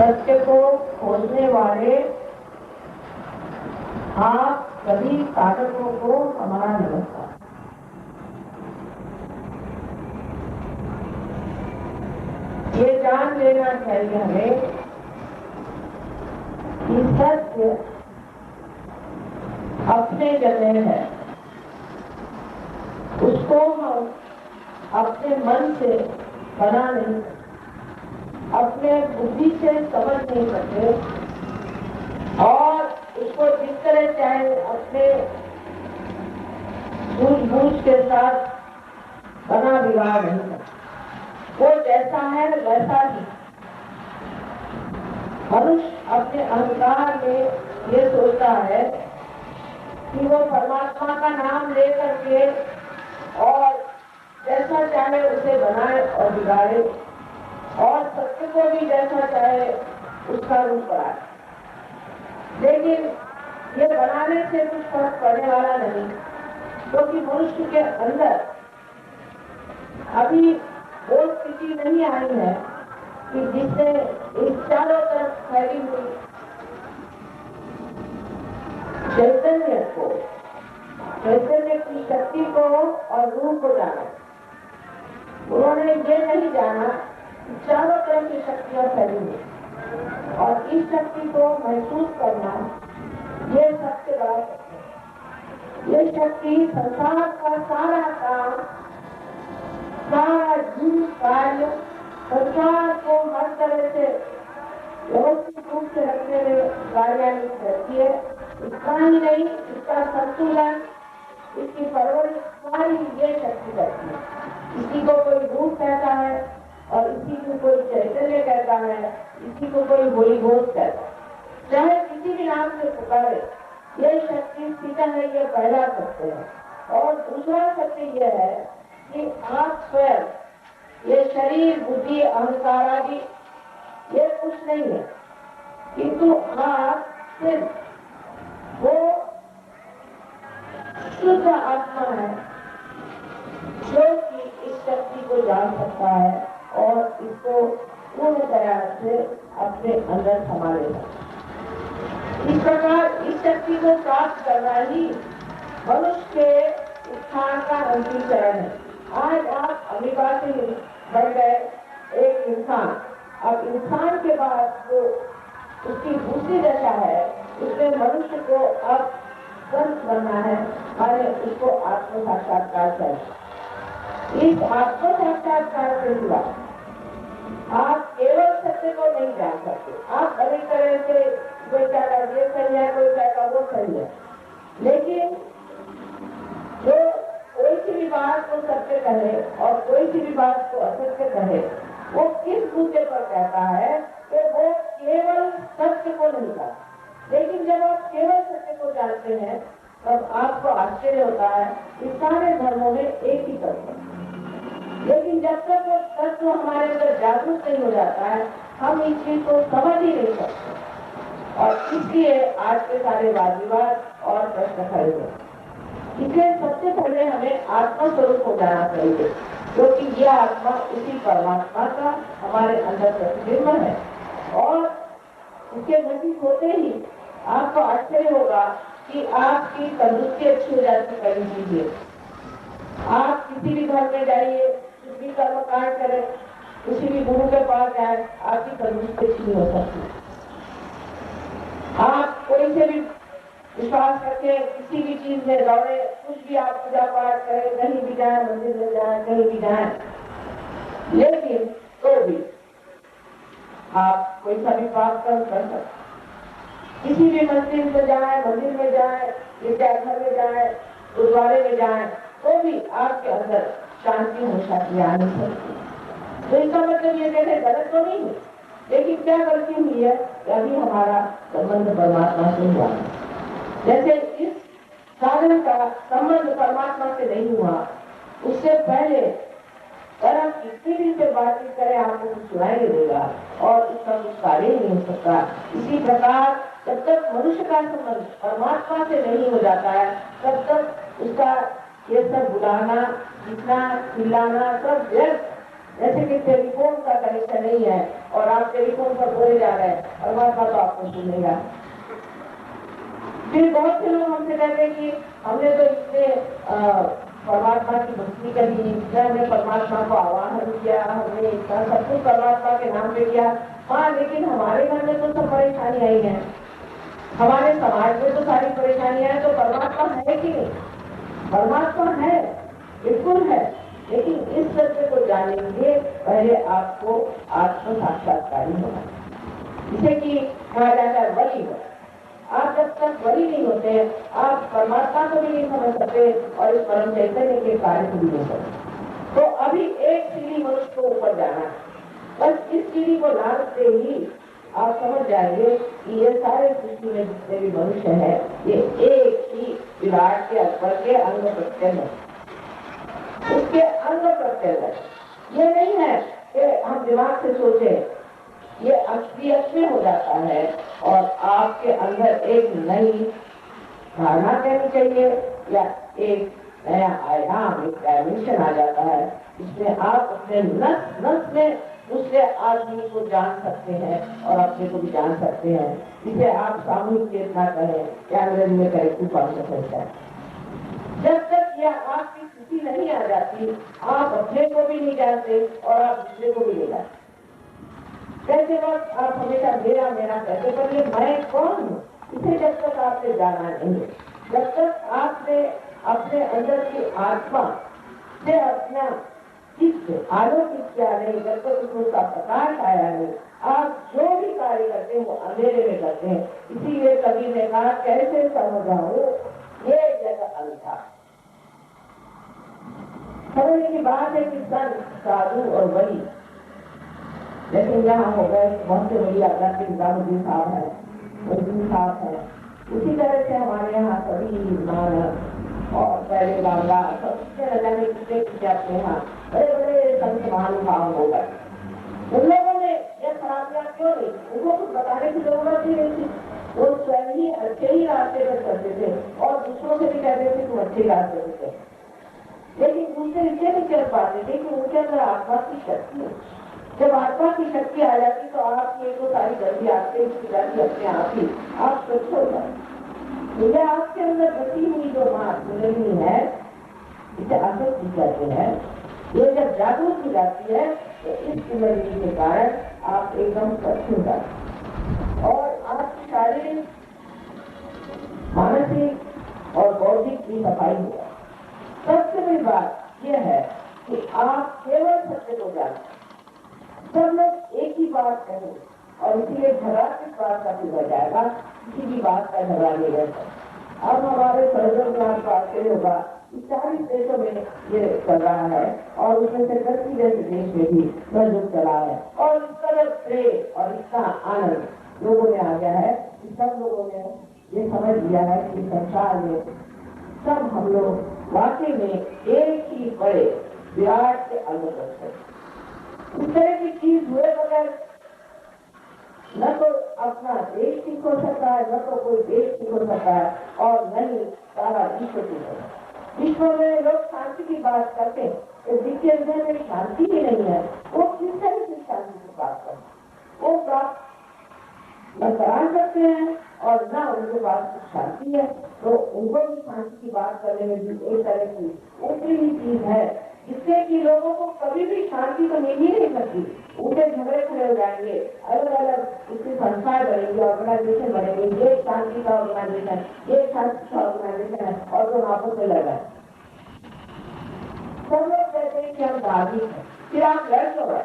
सत्य को खोजने वाले आप सभी साधकों को हमारा नमस्कार। ये जान लेना चाहिए हमें कि सत्य अपने जगह है, उसको हम अपने मन से बना नहीं सकते, अपने बुद्धि से समझ नहीं सकते और उसको जिस तरह चाहे अपने सूझबूझ के साथ बना बिगाड़ नहीं सकते। वो जैसा है वैसा ही। मनुष्य अपने अहंकार में ये सोचता है कि वो परमात्मा का नाम ले करके और जैसा चाहे उसे बनाए और बिगाड़े और सत्य को भी जैसा चाहे उसका रूप बनाए। लेकिन ये बनाने से कुछ फर्क पड़ने वाला नहीं, क्योंकि मनुष्य के अंदर अभी वो स्थिति नहीं आई है कि जिससे इस चारों तरफ फैली हुई चैतन्य को, चैतन्य की शक्ति को और रूप को जाना। उन्होंने ये नहीं जाना कि चारों तरफ की शक्तियां फैली हुई और इस शक्ति को महसूस करना, ये सबसे बड़ा सत्य है। ये शक्ति संसार का सारा काम, सारा जीव कार्य, संसार को हर तरह से व्यवस्थित रूप से रखने में कार्यान्वित रहती है। इतना ही नहीं, इसका संतुलन, इसकी परवरिश सारी ये शक्ति करती है। इसी को कोई रूप कहता है और इसी को कोई चैतन्य कहता है, इसी को कोई होली घोष कहता है। चाहे किसी भी नाम से पुकारे, ये शक्ति सीधा है, ये पहला सत्य है। और दूसरा सत्य ये है कि आप स्वयं, ये शरीर, बुद्धि, अहंकार आदि ये कुछ नहीं है, किंतु आप सिर्फ वो शुद्ध आत्मा है जो कि इस शक्ति को जान सकता है और इसको पूर्ण तरह से अपने अंदर संभालेगा। इस प्रकार इस शक्ति को प्राप्त करना ही मनुष्य के उत्थान का अंतिम चरण है। आज आप अमीबा से बन गए एक इंसान। अब इंसान के बाद जो उसकी दूसरी दशा है, उसमें मनुष्य को अब संत बनना है, माने उसको आत्म साक्षात्कार चाहिए। इस आत्म साक्षात्कार से हुआ आप केवल सत्य को नहीं जान सकते। आप अनेक तरह से कोई कहता ये सही है, कोई कहता वो सही है, लेकिन जो कोई सी भी बात को सत्य कहे और कोई सी भी बात को असत्य कहे, वो किस मुद्दे पर कहता है कि वो केवल सत्य को नहीं जानता। लेकिन जब आप केवल सत्य को जानते हैं तब आपको आश्चर्य होता है कि सारे धर्मों में एक ही तत्व है। लेकिन जब तक वो तत्व हमारे अंदर जागरूक नहीं हो जाता है, हम इस चीज को समझ ही नहीं सकते और इसलिए आज के सारे वाद विवाद और प्रश्न खड़े हुए। इसलिए सबसे पहले हमें आत्मा स्वरूप हो जाना चाहिए, क्योंकि यह आत्मा उसी परमात्मा का हमारे अंदर प्रतिबिंब है। और उसके नजदीक होते ही आपको आश्चर्य होगा कि आपकी तंदुरुस्ती अच्छी हो जाती है। कहीं कीजिए, आप किसी भी घर में जाइए, कुछ भी कर्म कांड करें, किसी भी गुरु के पास जाए, आपकी तंदुरुस्ती अच्छी नहीं हो सकती। आप कोई से भी विश्वास करके किसी भी चीज में दौड़े, कुछ भी आप पूजा पाठ करें, कहीं भी जाए, मंदिर में जाए, कहीं भी जाए, लेकिन तो भी आप कोई सा भी पाप कर सकते। किसी भी मंदिर में जाए, मंदिर में जाए, गिरजाघर में जाए, गुरुद्वारे में जाए, तो भी आपके अंदर शांति हमेशा की आनी चाहिए। तो इसका मतलब ये कहते गलत तो नहीं है, लेकिन क्या गलती हुई है कि अभी हमारा संबंध परमात्मा से हुआ। जैसे इस साधन का संबंध परमात्मा से नहीं हुआ, उससे पहले परम कितनी भी से बातचीत करें आपको कुछ सुनाई नहीं देगा और उसका कुछ कार्य नहीं हो सकता। इसी प्रकार जब तक मनुष्य का संबंध परमात्मा से नहीं हो जाता है, तब तक उसका ये सब बुलाना, जितना चिल्लाना सब व्यर्थ जैसे कि टेलीफोन का कनेक्शन नहीं है और आप टेलीफोन पर बोले जा रहे हैं, परमात्मा तो आपको सुनेगा। फिर बहुत से लोग हमसे कहते हैं कि हमने तो इतने परमात्मा की भक्ति करी, हमने परमात्मा को आवाहन किया, हमने इतना सब कुछ परमात्मा के नाम पे किया। हाँ, लेकिन हमारे घर में तो सब परेशानी आई है, हमारे समाज में तो सारी परेशानियां हैं, तो परमात्मा है कि नहीं? परमात्मा है, बिल्कुल है, लेकिन इस सत्य को जानने के लिए पहले आपको आत्म साक्षात्कारी होना, जिसे कि कहा जाता है वली हो। आप जब तक वली नहीं होते, आप परमात्मा को भी नहीं समझ सकते और इस परम चैतन्य के कार्य को भी नहीं सकते। तो अभी एक सीढ़ी मनुष्य को ऊपर जाना है, बस इस सीढ़ी को लांघते ही आप समझ जाएंगे कि ये सारे सृष्टि में जितने भी मनुष्य है, ये एक ही विराट के अकबर के अंग प्रत्यंग है, उसके अंग प्रत्यंग है। ये नहीं है कि हम दिमाग से सोचे, ये असलियत में हो जाता है और आपके अंदर एक नई धारणा कहनी चाहिए या एक नया आयाम, एक डायमेंशन आ जाता है, जिसमें आप अपने नस नस में दूसरे आदमी को जान सकते हैं और अपने को भी जान सकते हैं, जिसे आप सामूहिक चेतना कहें या अंग्रेजी में कलेक्टिव कॉन्शियसनेस है। जब तक यह आपकी स्थिति नहीं आ जाती, आप अपने को भी नहीं जानते और आप दूसरे को भी नहीं जानते। कैसे वक्त आप हमेशा मेरा मेरा कहते, पर ये मैं कौन हूँ, इसे जब तक आपने जाना नहीं, जब तक आपने अपने अंदर की आत्मा से अपना चित्त आलोकित किया नहीं, जब तक उसमें उसका प्रकाश आया नहीं, आप जो भी कार्य करते हैं वो अंधेरे में करते हैं। इसीलिए कबीर ने कहा, कैसे समझाऊं ये जग अंधा। समझने की बात है कि संत, साधु और वली, लेकिन यहाँ हो गए बहुत से बड़ी आज्ञा के निजामुद्दीन साहब है, उद्दीन साहब है, उसी तरह से हमारे यहाँ सभी नानक और पहले बांग्ला सबसे जाने कितने अपने यहाँ बड़े बड़े संत महानुभाव हो गए। उन लोगों ने यह खराबियां क्यों नहीं, उनको कुछ बताने की जरूरत ही नहीं थी। वो स्वयं ही अच्छे ही रास्ते पर चलते थे और दूसरों से भी कहते थे तुम अच्छे रास्ते पर चल, लेकिन दूसरे इसलिए नहीं चल पाते थे कि उनके अंदर आत्मा की शक्ति है। जब आत्मा की शक्ति आ जाती तो आपकी एक तो सारी गंदी आते जाती अपने आप ही, आप स्वच्छ हो जाते। मुझे आपके अंदर बची हुई जो माँ कुंडलिनी है, इसे आसक्ति कहते हैं, ये जब जागरूक हो जाती है तो इस कुंडलिनी के कारण आप एकदम स्वच्छ हो जाते और आपकी शारीरिक, मानसिक और बौद्धिक की सफाई हो जाती। सबसे बड़ी बात यह है कि आप केवल सत्य को जानते। सब लोग एक ही बात कहें और इसीलिए झगड़ा किस बात का भी हो जाएगा, किसी भी बात का झगड़ा नहीं रहता। अब हमारे सर्जन क्लास का आश्चर्य होगा, 40 देशों में ये चल रहा है और उसमें से 30 जैसे देश में भी सर्जन चला है और इस तरह प्रेम और इतना आनंद लोगों में आ गया है कि सब लोगों ने ये समझ लिया है कि संसार में सब हम लोग वाकई में एक ही बड़े विराट के अंग हैं। इस तरह की चीज हुए बगैर न तो अपना देश ठीक हो सकता है, न तो कोई देश ठीक हो सकता है और न ही सारा विश्व ठीक हो सकता है। विश्व में लोग शांति की बात करते हैं, जिसके हृदय में शांति ही नहीं है, वो किस तरह से शांति की बात करते हैं? वो प्राप्त न करा सकते हैं और न उनके पास शांति है, तो उनको भी शांति की बात करने में भी एक तरह की ऊपरी ही चीज है, जिससे कि लोगों को कभी भी शांति तो मिल ही नहीं सकती। उनके झगड़े खड़े हो जाएंगे, अलग अलग इसकी संस्थाएं बनेंगी, ऑर्गेनाइजेशन बनेंगे, ये शांति का ऑर्गेनाइजेशन, ये शांति का ऑर्गेनाइजेशन है और जो आपस में लगा है। सब लोग कहते हैं कि हम धार्मिक हैं, फिर आप लड़ क्यों रहे?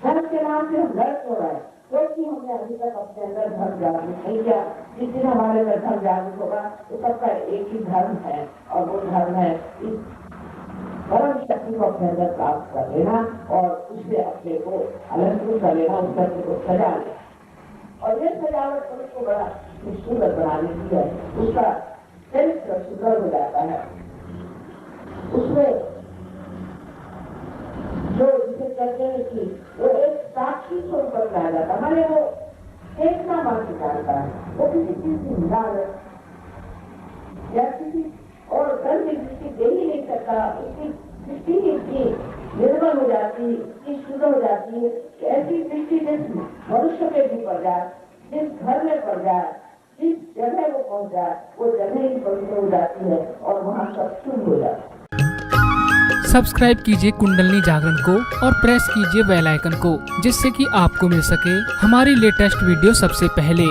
धर्म के नाम से हम लड़ क्यों रहे? क्योंकि हमने अभी तक अपने अंदर धर्म जागरूक नहीं किया। जिस दिन हमारे अंदर धर्म जागरूक होगा तो सबका एक ही धर्म है और वो धर्म है इस परम शक्ति को अपने अंदर प्राप्त कर लेना और उससे अपने को अलंकृत कर लेना, उस शक्ति को सजा लेना। और ये सजावट उसको बड़ा सुंदर बना देती है, उसका चरित्र सुंदर हो जाता है। उसमें जो जिसे कहते हैं कि वो एक साक्षी स्वरूप पर लाया जाता है, हमारे वो चेतना मात्र जानता है, वो किसी चीज की निदान या किसी और धर्म की दृष्टि दे ही नहीं सकता। उसकी दृष्टि ही इतनी निर्मल निर्मल हो जाती है, इतनी शुद्ध हो जाती है कि ऐसी दृष्टि जिस मनुष्य पे भी पड़ जाए, जिस घर में पड़ जाए, जिस जगह वो पहुंच जाए, वो जगह ही पवित्र हो जाती है और वहाँ सब शुद्ध हो जाता है। सब्सक्राइब कीजिए कुंडलनी जागरण को और प्रेस कीजिए बेल आइकन को, जिससे कि आपको मिल सके हमारी लेटेस्ट वीडियो सबसे पहले।